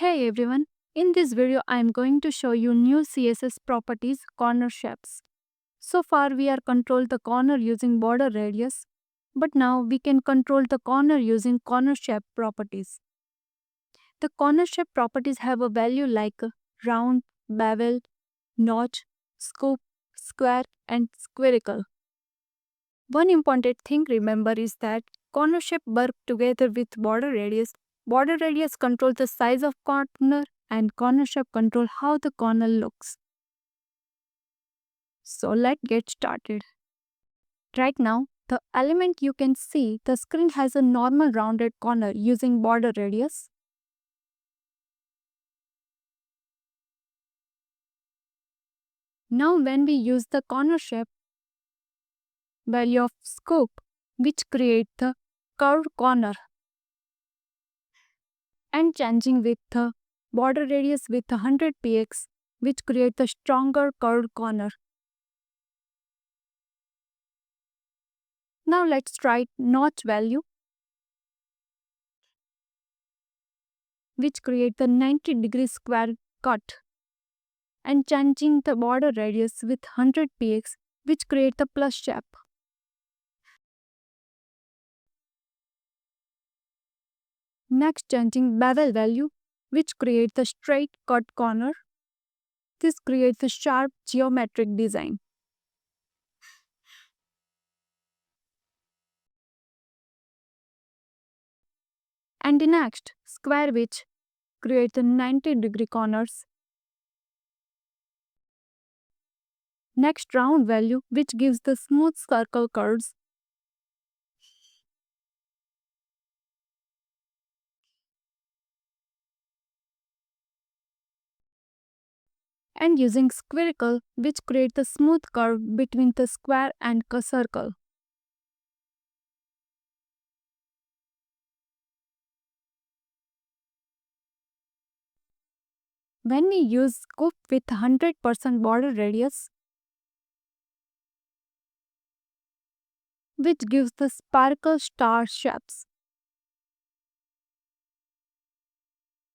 Hey everyone, in this video I am going to show you new CSS properties corner shapes. So far we are control the corner using border radius, but now we can control the corner using corner shape properties. The corner shape properties have a value like round, bevel, notch, scoop, square and spherical. One important thing remember is that corner shape work together with border radius. Border radius controls the size of corner and corner shape control how the corner looks. So let's get started. Right now, the element you can see the screen has a normal rounded corner using border radius. Now when we use the corner shape value of scoop, which create the curved corner, and changing with the border radius with 100 px, which create the stronger curved corner. Now let's try notch value, which create the 90-degree square cut, and changing the border radius with 100 px, which create the plus shape. Next, changing bevel value, which create the straight cut corner. This creates a sharp geometric design. And the next, square, which create the 90-degree corners. Next, round value, which gives the smooth circle curves. And using spherical, which create the smooth curve between the square and circle. When we use scoop with 100% border radius, which gives the sparkle star shapes,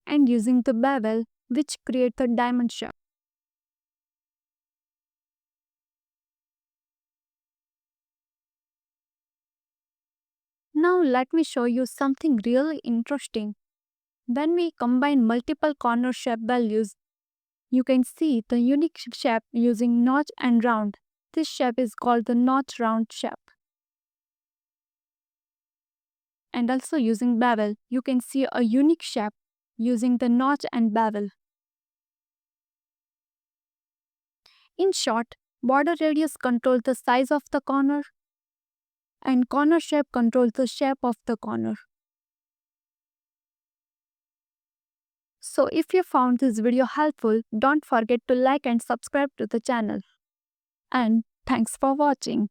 and using the bevel, which create the diamond shape. Now let me show you something really interesting. When we combine multiple corner shape values, you can see the unique shape using notch and round. This shape is called the notch round shape. And also using bevel, you can see a unique shape using the notch and bevel. In short, border radius controls the size of the corner and corner shape controls the shape of the corner. So if you found this video helpful, don't forget to like and subscribe to the channel. And thanks for watching.